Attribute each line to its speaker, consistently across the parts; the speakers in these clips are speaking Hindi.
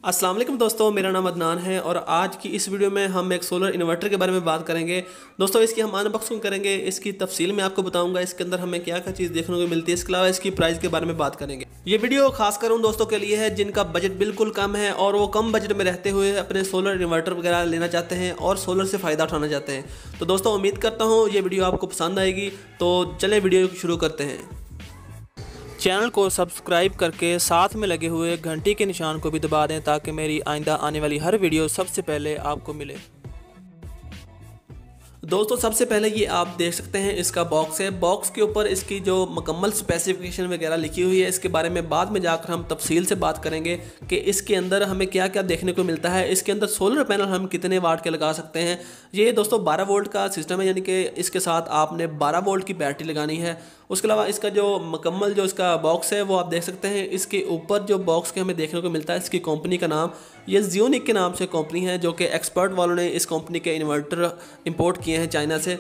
Speaker 1: अस्सलाम वालेकुम दोस्तों, मेरा नाम अदनान है और आज की इस वीडियो में हम एक सोलर इन्वर्टर के बारे में बात करेंगे। दोस्तों इसकी हम अनबॉक्सिंग करेंगे, इसकी तफसील में आपको बताऊंगा इसके अंदर हमें क्या क्या चीज़ देखने को मिलती है। इसके अलावा इसकी प्राइस के बारे में बात करेंगे। ये वीडियो खासकर उन दोस्तों के लिए है जिनका बजट बिल्कुल कम है और वो कम बजट में रहते हुए अपने सोलर इन्वर्टर वगैरह लेना चाहते हैं और सोलर से फ़ायदा उठाना चाहते हैं। तो दोस्तों उम्मीद करता हूँ ये वीडियो आपको पसंद आएगी। तो चलें वीडियो शुरू करते हैं। चैनल को सब्सक्राइब करके साथ में लगे हुए घंटी के निशान को भी दबा दें ताकि मेरी आइंदा आने वाली हर वीडियो सबसे पहले आपको मिले। दोस्तों सबसे पहले ये आप देख सकते हैं इसका बॉक्स है। बॉक्स के ऊपर इसकी जो मुकम्मल स्पेसिफिकेशन वगैरह लिखी हुई है, इसके बारे में बाद में जाकर हम तफसील से बात करेंगे कि इसके अंदर हमें क्या क्या देखने को मिलता है। इसके अंदर सोलर पैनल हम कितने वाट के लगा सकते हैं। ये दोस्तों 12 वोल्ट का सिस्टम है, यानी कि इसके साथ आपने 12 वोल्ट की बैटरी लगानी है। उसके अलावा इसका जो मुकम्मल जो इसका बॉक्स है वो आप देख सकते हैं। इसके ऊपर जो बॉक्स के हमें देखने को मिलता है, इसकी कंपनी का नाम ये जियोनिक के नाम से कंपनी है, जो कि एक्सपर्ट वालों ने इस कंपनी के इन्वर्टर इंपोर्ट किए हैं चाइना से।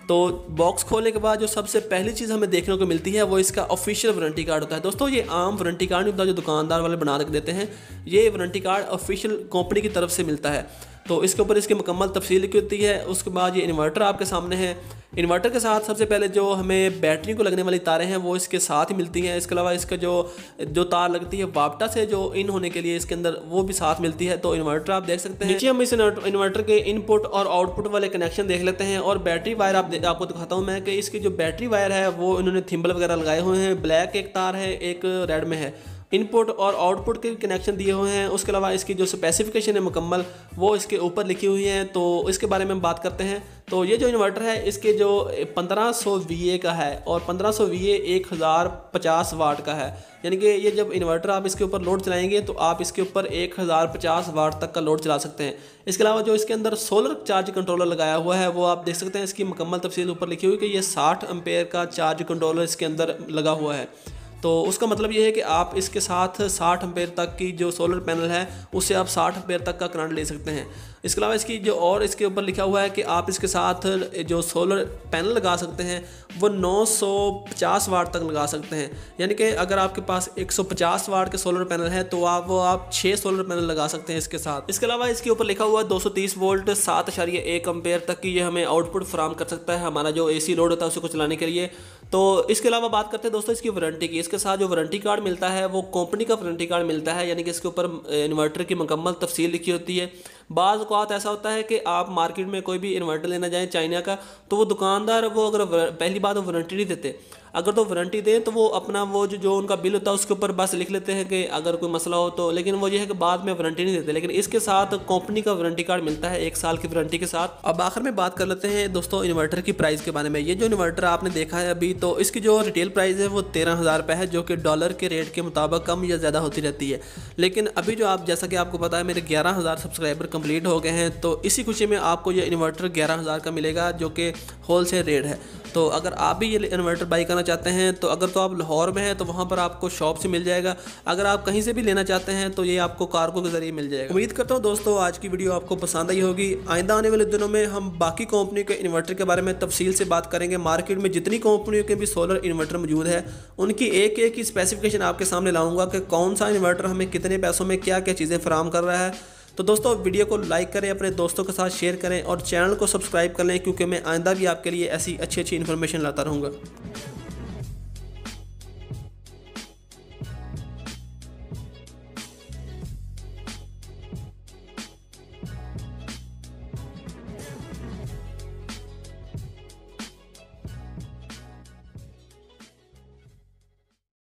Speaker 1: तो बॉक्स खोलने के बाद जो सबसे पहली चीज़ हमें देखने को मिलती है वो इसका ऑफिशियल वारंटी कार्ड होता है। दोस्तों ये आम वारंटी कार्ड नहीं होता जो दुकानदार वाले बना के देते हैं। ये वारंटी कार्ड ऑफिशियल कंपनी की तरफ से मिलता है। तो इसके ऊपर इसकी मुकम्मल तफसील लिखी होती है। उसके बाद ये इन्वर्टर आपके सामने है। इन्वर्टर के साथ सबसे पहले जो हमें बैटरी को लगने वाली तारें हैं वो इसके साथ ही मिलती हैं। इसके अलावा इसका जो तार लगती है वापटा से जो इन होने के लिए इसके अंदर वो भी साथ मिलती है। तो इन्वर्टर आप देख सकते हैं। नीचे हम इस इन्वर्टर के इनपुट और आउटपुट वाले कनेक्शन देख लेते हैं। और बैटरी वायर आपको दिखाता हूँ मैं कि इसकी जो बैटरी वायर है वो इन्होंने थिम्बल वगैरह लगाए हुए हैं। ब्लैक एक तार है, एक रेड में है। इनपुट और आउटपुट के कनेक्शन दिए हुए हैं। उसके अलावा इसकी जो स्पेसिफिकेशन है मुकम्मल वो इसके ऊपर लिखी हुई है। तो इसके बारे में बात करते हैं। तो ये जो इन्वर्टर है इसके जो 1500 VA का है और 1500 VA 1050 वाट का है। यानी कि ये जब इन्वर्टर आप इसके ऊपर लोड चलाएंगे तो आप इसके ऊपर 1050 वाट तक का लोड चला सकते हैं। इसके अलावा जो इसके अंदर सोलर चार्ज कंट्रोलर लगाया हुआ है वो आप देख सकते हैं। इसकी मुकम्मल तफसील ऊपर लिखी हुई कि ये 60 एम्पेयर का चार्ज कंट्रोलर इसके अंदर लगा हुआ है। तो उसका मतलब ये है कि आप इसके साथ 60 एम्पेयर तक की जो सोलर पैनल है उससे आप 60 एम्पेयर तक का करंट ले सकते हैं। इसके अलावा इसकी जो और इसके ऊपर लिखा हुआ है कि आप इसके साथ जो सोलर पैनल लगा सकते हैं वो 950 वाट तक लगा सकते हैं। यानी कि अगर आपके पास 150 वाट के सोलर पैनल है तो आप 6 सोलर पैनल लगा सकते हैं इसके साथ। इसके अलावा इसके ऊपर लिखा हुआ है 230 वोल्ट 7.1 एम्पेयर तक की ये हमें आउटपुट फराहम कर सकता है हमारा जो AC लोड होता है उसको चलाने के लिए। तो इसके अलावा बात करते हैं दोस्तों इसकी वारंटी की। इसके साथ जो वारंटी कार्ड मिलता है वो कंपनी का वारंटी कार्ड मिलता है, यानी कि इसके ऊपर इन्वर्टर की मुकम्मल तफसील लिखी होती है। बाज़ औक़ात ऐसा होता है कि आप मार्केट में कोई भी इन्वर्टर लेना जाएँ चाइना का, तो वो दुकानदार वो अगर पहली बात वो वारंटी नहीं देते। अगर तो वारंटी दें तो वो अपना वो जो उनका बिल होता है उसके ऊपर बस लिख लेते हैं कि अगर कोई मसला हो तो, लेकिन वो ये है कि बाद में वारंटी नहीं देते। लेकिन इसके साथ कंपनी का वारंटी कार्ड मिलता है 1 साल की वारंटी के साथ। अब आखिर में बात कर लेते हैं दोस्तों इन्वर्टर की प्राइस के बारे में। ये जो इन्वर्टर आपने देखा है अभी, तो इसकी जो रिटेल प्राइस है वो 13,000 रुपये है, जो कि डॉलर के रेट के मुताबिक कम या ज़्यादा होती रहती है। लेकिन अभी जो आप जैसा कि आपको पता है मेरे 11,000 सब्सक्राइबर कंप्लीट हो गए हैं, तो इसी खुशी में आपको ये इन्वर्टर 11,000 का मिलेगा, जो कि होल सेल रेट है। तो अगर आप भी ये इन्वर्टर बाई करना चाहते हैं तो अगर तो आप लाहौर में हैं तो वहाँ पर आपको शॉप से मिल जाएगा। अगर आप कहीं से भी लेना चाहते हैं तो ये आपको कार्गो के ज़रिए मिल जाएगा। उम्मीद करता हूँ दोस्तों आज की वीडियो आपको पसंद आई होगी। आइंदा आने वाले दिनों में हम बाकी कंपनी के इन्वर्टर के बारे में तफसील से बात करेंगे। मार्केट में जितनी कंपनियों के भी सोलर इन्वर्टर मौजूद है उनकी एक एक की स्पेसिफिकेशन आपके सामने लाऊंगा कि कौन सा इन्वर्टर हमें कितने पैसों में क्या क्या चीज़ें फराहम कर रहा है। तो दोस्तों वीडियो को लाइक करें, अपने दोस्तों के साथ शेयर करें और चैनल को सब्सक्राइब कर लें, क्योंकि मैं आइंदा भी आपके लिए ऐसी अच्छी इन्फॉर्मेशन लाता रहूँगा।